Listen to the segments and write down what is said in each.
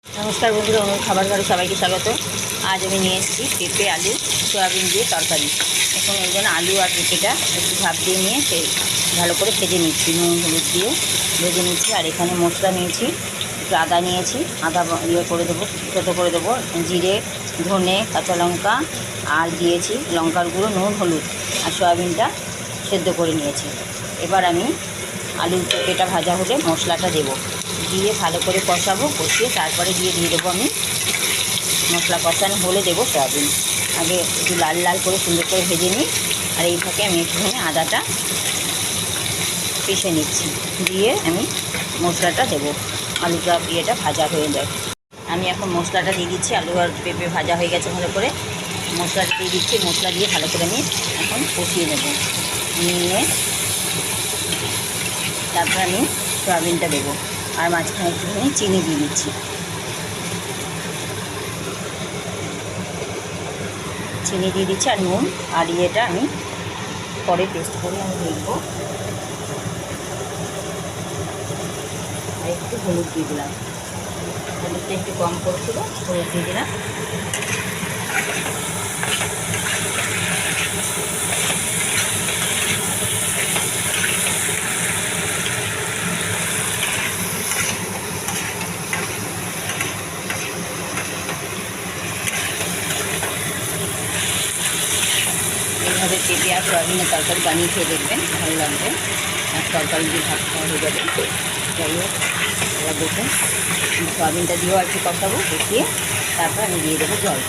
নমস্কার বন্ধুরা, অনুর খাবার ঘরে সবাইকে স্বাগত। আজ আমি নিয়ে এসেছি পেঁপে আলু সয়াবিন দিয়ে তরকারি। এখন ওই জন্য আলু আর পেঁপেটা একটু ভাপ দিয়ে নিয়ে সেই ভালো করে ভেজে নিচ্ছি, নুন হলুদ দিয়ে ভেজে নিচ্ছি। আর এখানে মশলা নিয়েছি, একটু আদা নিয়েছি, আদা ইয়ে করে দেবো, ছোটো করে দেবো, জিরে ধনে কাঁচা লঙ্কা আর দিয়েছি লঙ্কার গুঁড়ো, নুন হলুদ, আর সয়াবিনটা সেদ্ধ করে নিয়েছি। এবার আমি আলু পেঁপেটা ভাজা হলে মশলাটা দেবো, দিয়ে ভালো করে কষাবো, কষিয়ে তারপরে দিয়ে দেবো আমি মশলা কষানো হলে দেবো সয়াবিন। আগে একটু লাল লাল করে সুন্দর করে ভেজে নিই। আর এই ফাঁকে আমি একটুখানি আদাটা পিষে নিচ্ছি, দিয়ে আমি মশলাটা দেবো। আলুটা ইয়েটা ভাজা হয়ে যায়। আমি এখন মশলাটা দিয়ে দিচ্ছি, আলু আর পেঁপে ভাজা হয়ে গেছে, ভালো করে মশলাটা দিয়ে দিচ্ছি। মশলা দিয়ে ভালো করে আমি এখন কষিয়ে নেব, নিয়ে তারপর আমি সয়াবিনটা দেবো। আর মাঝখানে একটুখানি চিনি দিয়ে দিচ্ছি, চিনি দিয়ে দিচ্ছি আর নুন। আর ইয়েটা আমি পরে টেস্ট করে আমি দেখবো। আর একটু হলুদ দিয়ে দিলাম, হলুদটা একটু কম করছিল, হলুদ দিয়ে দিলাম। এইভাবে পেঁপে আর সয়াবিনের তরকারি বানিয়ে খেয়ে দেখবেন, ভালো লাগবে। আর তরকারি দিয়ে ভাত খাওয়া হয়ে যাবে। যাই হোক, এবার দেখুন সয়াবিনটা দিয়েও আর একটু কষাবো, কষিয়ে তারপর আমি দিয়ে দেবো জল।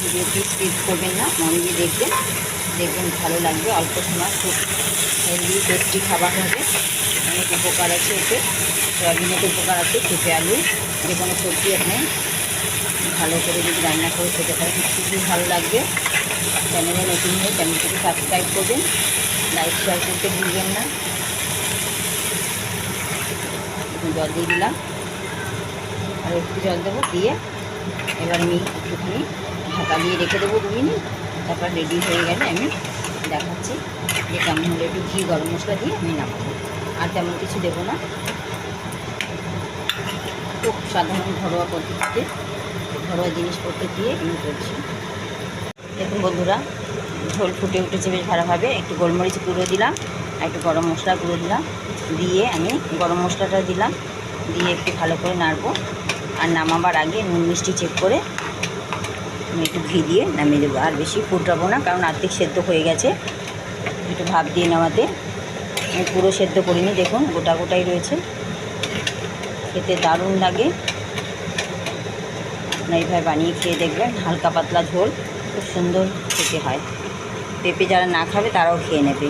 ভিডিওটি স্কিপ করবেন না, মন দিয়ে দেখবেন, দেখবেন ভালো লাগবে। অল্প সময় খুব হেলদি টেস্টি খাবার হবে। অনেক উপকার আছে এতে, সয়াবিনের উপকার আছে। পেঁপে আলু যে কোনো সবজি আপনি ভালো করে যদি রান্না করে খেতে পারেন খুবই ভালো লাগবে। চ্যানেলে নতুন হলে চ্যানেলটিকে সাবস্ক্রাইব করবেন, লাইক শেয়ার করতে ভুলবেন না। জল দিয়ে দিলাম, আর একটু জল দেবো, দিয়ে এবার আমি একটুখানি ঢাকা দিয়ে রেখে দেবো 2 মিনিট। তারপর রেডি হয়ে গেলে আমি দেখাচ্ছি যে কেমন হলে। একটু ঘি গরম মশলা দিয়ে আমি নামাবো, আর তেমন কিছু দেবো না। খুব সাধারণ ঘরোয়া পদ্ধতিতে, ঘরোয়া জিনিসপত্র দিয়ে আমি করছি। দেখুন বন্ধুরা, ঝোল ফুটে উঠেছে বেশ ভালোভাবে। একটু গোলমরিচ গুঁড়ো দিলাম, আর একটু গরম মশলা গুঁড়ো দিলাম, দিয়ে আমি গরম মশলাটা দিলাম, দিয়ে একটু ভালো করে নাড়বো। আর নামাবার আগে নুন মিষ্টি চেক করে আমি একটু ঘি দিয়ে নামিয়ে দেবো। আর বেশি ফুটাবো না, কারণ আর্ধেক সেদ্ধ হয়ে গেছে। একটু ভাপ দিয়ে নামাতে, আমি পুরো সেদ্ধ করিনি, দেখুন গোটা গোটাই রয়েছে। খেতে দারুণ লাগে, আপনারা এইভাবে বানিয়ে খেয়ে দেখবেন। হালকা পাতলা ঝোল, খুব সুন্দর খেতে হয়। পেঁপে যারা না খাবে তারাও খেয়ে নেবে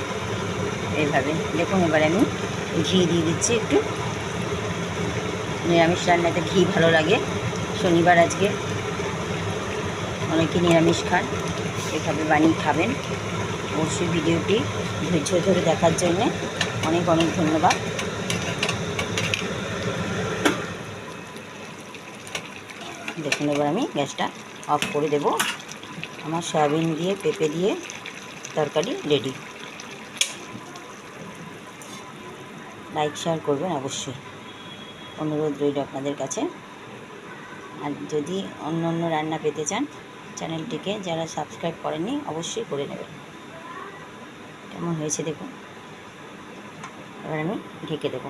এইভাবে। দেখুন এবার আমি ঘি দিয়ে দিচ্ছি একটু। নিরামিষ রান্নাতে ঘি ভালো লাগে। শনিবার আজকে, অনেকে নিরামিষ খান, এভাবে বানিয়ে খাবেন। অবশ্যই ভিডিওটি ধৈর্য ধরে দেখার জন্যে অনেক অনেক ধন্যবাদ। দেখুন এবার আমি গ্যাসটা অফ করে দেব। আমার সয়াবিন দিয়ে পেঁপে দিয়ে তরকারি রেডি। লাইক শেয়ার করবেন অবশ্যই, অনুরোধ রইল আপনাদের কাছে। আর যদি অন্য অন্য রান্না পেতে চান, চ্যানেলটিকে যারা সাবস্ক্রাইব করেননি অবশ্যই করে নেবেন। কেমন হয়েছে দেখুন। এবার আমি ঢেকে দেবো।